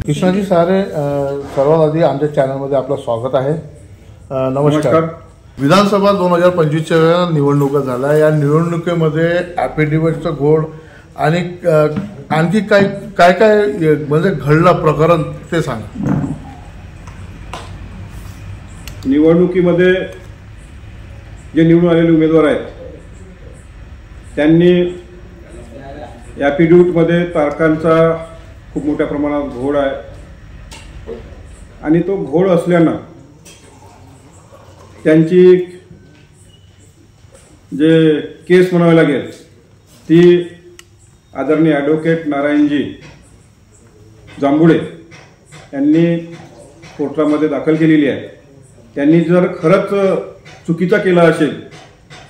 कृष्णाजी सारे सर्वात आधी आमच्या चॅनलमध्ये आपलं स्वागत आहे। नमस्कार। विधानसभा 2025च्या निवडणुका झाल्या। या निवडणुकीमध्ये ॲफिडेव्हिटचं घोळ आणि आणखी काय काय काय म्हणजे घडलं प्रकरण ते सांगा। निवडणुकीमध्ये जे निवडून आलेले उमेदवार आहेत त्यांनी ॲफिडेव्हिटमध्ये तारखांचा खूप मोठ्या प्रमाणात घोळ आहे आणि तो घोळ असल्यानं त्यांची जे केस म्हणावी लागेल ती आदरणीय ॲडव्होकेट नारायणजी जांभुळे यांनी कोर्टामध्ये दाखल केलेली आहे। त्यांनी जर खरंच चुकीचा केला असेल,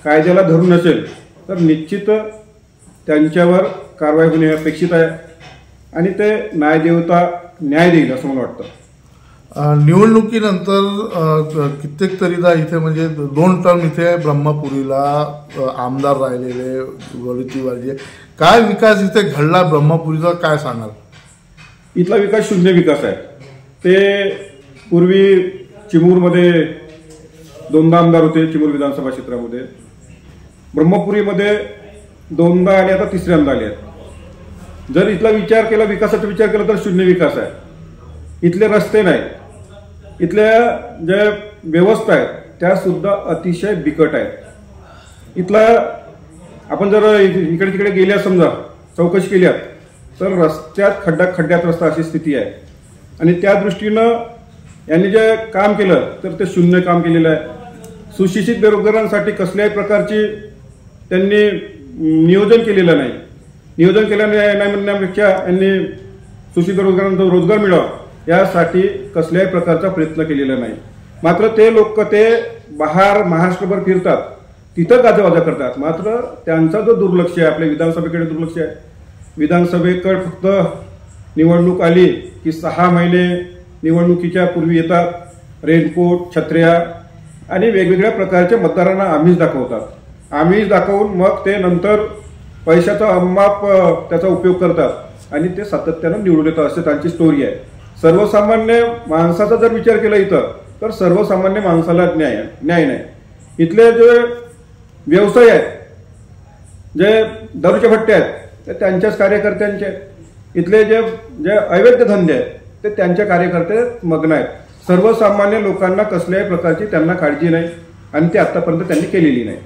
कायद्याला धरून असेल, तर निश्चित त्यांच्यावर कारवाई होणे अपेक्षित आहे आणि ते न्यायदेवता न्याय देईल असं मला वाटतं। निवडणुकीनंतर कित्येक तरीदा इथे म्हणजे 2 टर्म इथे ब्रह्मपुरीला आमदार राहिलेले वळीतीवारजे काय विकास इथे घडला ब्रह्मपुरीचा काय सांगाल? इथला विकास शून्य विकास आहे। ते पूर्वी चिमूरमध्ये 2दा आमदार होते, चिमूर विधानसभा क्षेत्रामध्ये, ब्रह्मपुरीमध्ये 2दा आणि आता 3ऱ्यांदा आले आहेत। जर इथला विचार केला, विकासाचा विचार केला तर शून्य विकास आहे। इथले रस्ते नाही, इथल्या ज्या व्यवस्था आहेत त्या सुद्धा अतिशय बिकट आहेत। इथला आपण जर इकडे तिकडे गेल्या, समजा चौकशी केल्या, तर रस्त्यात खड्ड्यात रस्ता अशी स्थिती आहे आणि त्या दृष्टीनं यांनी जे काम केलं तर ते शून्य काम केलेलं आहे। सुशिक्षित बेरोजगारांसाठी कसल्याही प्रकारची त्यांनी नियोजन केलेलं नाही। नियोजन केल्याने नाही म्हणण्यापेक्षा यांनी सुशिक्षित बेरोजगारांना रोजगार मिळावा यासाठी कसल्याही प्रकारचा प्रयत्न केलेला नाही। मात्र ते लोक ते बाहेर महाराष्ट्रभर फिरतात, तिथं गाजावाजा करतात, मात्र त्यांचा जो दुर्लक्ष आहे, आपल्या विधानसभेकडे दुर्लक्ष आहे। विधानसभेकडे फक्त निवडणूक आली की 6 महिने निवडणुकीच्या पूर्वी येतात, रेनकोट, छत्र्या आणि वेगवेगळ्या प्रकारच्या मतदारांना आमिष दाखवतात। आमिष दाखवून मग ते नंतर पैशाचा अमाप त्याचा उपयोग करतात आणि ते सातत्यानं निवडून येतात, अशी त्यांची स्टोरी आहे। सर्वसामान्य माणसाचा जर विचार केला इथं तर सर्वसामान्य माणसाला न्याय नाही। इथले जे व्यवसाय आहेत, जे दारूचे भट्टे आहेत, ते त्यांच्याच कार्यकर्त्यांचे आहेत। इथले जे अवैध धंदे आहेत ते त्यांच्या कार्यकर्ते मग्न आहेत। सर्वसामान्य लोकांना कसल्याही प्रकारची त्यांना काळजी नाही आणि ते आतापर्यंत त्यांनी केलेली नाही।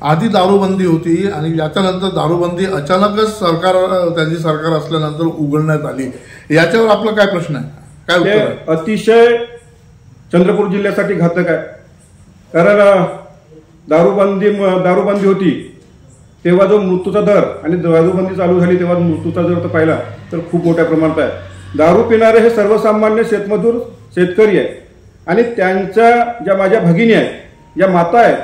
आधी दारूबंदी होती आणि याच्यानंतर दारूबंदी अचानकच त्यांची सरकार असल्यानंतर उघडण्यात आली। याच्यावर आपला काय प्रश्न आहे, काय उत्तर आहे? अतिशय चंद्रपूर जिल्ह्यासाठी घातक आहे। कारण दारूबंदी होती तेव्हा जो मृत्यूचा दर आणि दारूबंदी चालू झाली तेव्हा मृत्यूचा दर तर पाहिला तर खूप मोठ्या प्रमाणात आहे। दारू पिणारे हे सर्वसामान्य शेतमजूर शेतकरी आहेत आणि त्यांच्या ज्या माझ्या भगिनी आहेत, ज्या माता आहेत,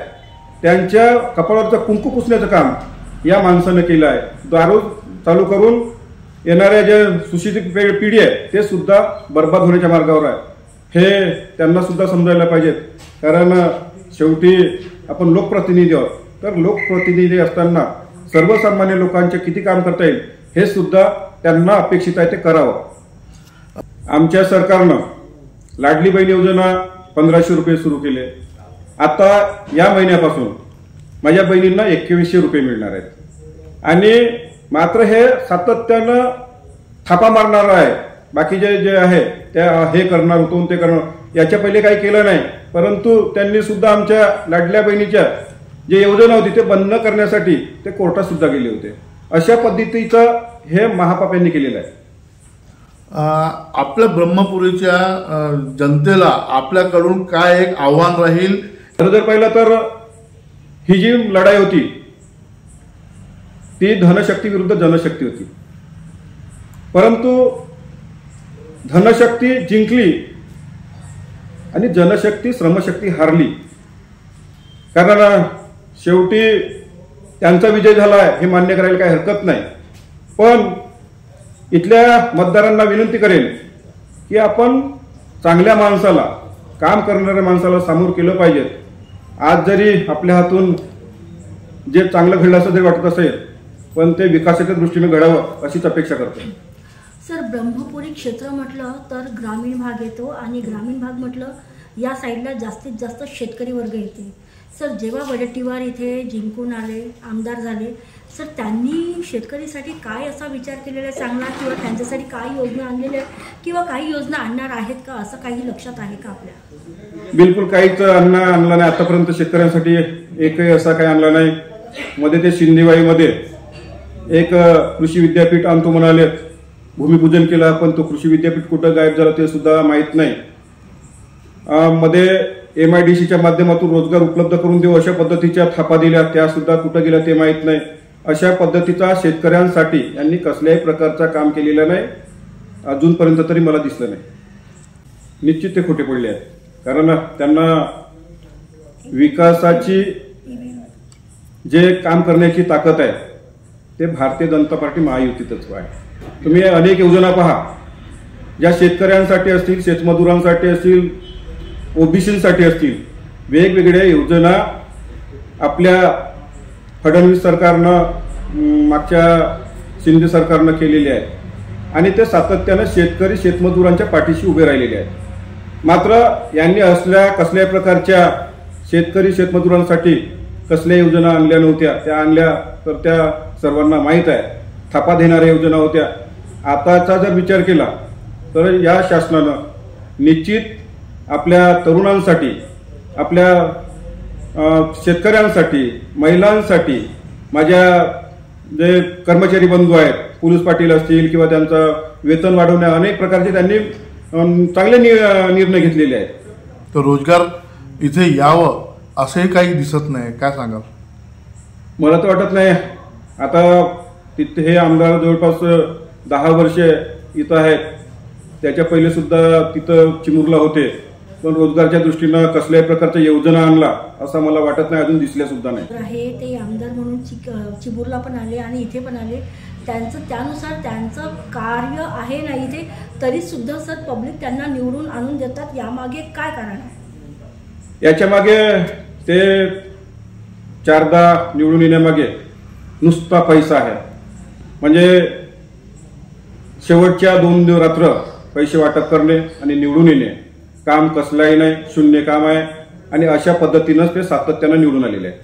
त्यांच्या कपाळावरचं कुंकू पुसण्याचं काम या माणसानं केलं आहे। दारू चालू करून येणाऱ्या जे सुशिक्षित पिढी आहे ते सुद्धा बर्बाद होण्याच्या मार्गावर आहे। हे त्यांना सुद्धा समजायला पाहिजेत। कारण शेवटी आपण लोकप्रतिनिधी आहोत, तर लोकप्रतिनिधी असताना सर्वसामान्य लोकांचे किती काम करता येईल हे सुद्धा त्यांना अपेक्षित आहे ते करावं। आमच्या सरकारनं लाडली बहीण योजना 1500 रुपये सुरू केले। आता या महिन्यापासून माझ्या बहिणींना 2100 रुपये मिळणार आहेत आणि मात्र हे सातत्यानं थापा मारणार आहे। बाकीचे जे आहे त्या हे करणार होतो ते करणार, याच्या पहिले काही केलं नाही, परंतु त्यांनी सुद्धा आमच्या लाडल्या बहिणीच्या जे योजना होती ते बंद करण्यासाठी ते कोर्टात सुद्धा गेले होते। अशा पद्धतीचं हे महापाप यांनी केलेलं आहे। आपल्या ब्रह्मपुरीच्या जनतेला आपल्याकडून काय एक आव्हान राहील? जर पाहिलं तर ही जी लढाई होती ती धनशक्ती विरुद्ध जनशक्ती होती, परंतु धनशक्ती जिंकली आणि जनशक्ती श्रमशक्ती हारली। कारण शेवटी त्यांचा विजय झाला हे मान्य करायला काही हरकत नाही, पण इथल्या मतदारांना विनंती करेल की आपण चांगल्या माणसाला, काम करणाऱ्या माणसाला समोर केलं पाहिजे। आज जरी आपल्या हातून जे चांगलं घडलं असं जरी वाटत असेल, पण ते विकासाच्या दृष्टीने घडावं अशीच अपेक्षा करतो। सर, ब्रह्मपुरी क्षेत्र म्हटलं तर ग्रामीण भाग येतो आणि ग्रामीण भाग म्हटलं या साईडला जास्तीत जास्त शेतकरी वर्ग येते. सर, जेव्हा वडेट्टीवार इथे जिंकून आले, आमदार झाले, सर त्यांनी शेतकरीसाठी काय असा विचार केलेला आहे चांगला, किंवा त्यांच्यासाठी काय योजना आणलेल्या आहेत किंवा काही योजना आणणार आहेत का, असं काही लक्षात आहे का आपल्या? बिलकुल काहीच आणला नाही आतापर्यंत. शेतकऱ्यांसाठी एकही असा काही आणला नाही. मध्ये ते शिंदेवाईमध्ये एक कृषी विद्यापीठ आणतो म्हणाले, भूमिपूजन केलं, पण तो कृषी विद्यापीठ कुठं गायब झाला ते सुद्धा माहीत नाही. मध्ये MIDCच्या माध्यमातून रोजगार उपलब्ध करून देऊ अशा पद्धतीच्या थापा दिल्या, त्या सुद्धा कुठं गेल्या ते माहीत नाही. अशा पद्धतीचा शेतकऱ्यांसाठी यांनी कसल्याही प्रकारचा काम केलेलं नाही, अजूनपर्यंत तरी मला दिसलं नाही. निश्चित ते खोटे पडले आहेत, कारण त्यांना विकासाची जे काम करण्याची ताकद आहे ते भारतीय जनता पार्टी महायुतीतच आहे. तुम्ही अनेक योजना पहा, ज्या शेतकऱ्यांसाठी असतील, शेतमजुरांसाठी असतील, OBCसाठी असतील, वेगवेगळ्या योजना आपल्या फडणवीस सरकारनं मागच्या शिंदे सरकारनं केलेल्या आहेत आणि ते सातत्यानं शेतकरी शेतमजुरांच्या पाठीशी उभे राहिलेले आहेत. मात्र यांनी कसल्याही प्रकारच्या शेतकरी शेतमजुरांसाठी कसल्या योजना आणल्या नव्हत्या. त्या आणल्या तर त्या सर्वांना माहीत आहे, थापा देणाऱ्या योजना होत्या. आताचा जर विचार केला तर या शासनानं निश्चित आपल्या तरुणांसाठी, आपल्या शेतकऱ्यांसाठी, महिलांसाठी, माझ्या जे कर्मचारी बंधू आहेत, पोलीस पाटील असतील किंवा त्यांचं वेतन वाढवण्या अनेक प्रकारचे त्यांनी चांगले निर्णय घेतलेले आहेत. तर रोजगार इथे यावं असंही काही दिसत नाही, काय सांगाल? मला तर वाटत नाही. आता तिथे हे आमदार जवळपास 10 वर्षे इथं आहेत, त्याच्या पहिले सुद्धा तिथं चिमूरला होते, पण रोजगारच्या दृष्टीनं कसल्याही प्रकारच्या योजना आणला असं मला वाटत नाही, अजून दिसल्या सुद्धा नाही. हे ते आमदार म्हणून चिमूरला पण आले आणि इथे पण आले, त्यानुसार त्यांचं कार्य आहे ना इथे, तरी सुद्धा सर पब्लिक त्यांना निवडून आणून देतात. यामागे काय कारण आहे? याच्या मागे ते 4दा निवडून येण्यामागे नुसता पैसा आहे. म्हणजे शेवटच्या 2 रात्र पैसे वाटप करणे आणि निवडून येणे, काम कसलाही नाही, शून्य काम आहे आणि अशा पद्धतीनंच ते सातत्यानं निवडून आलेले आहे.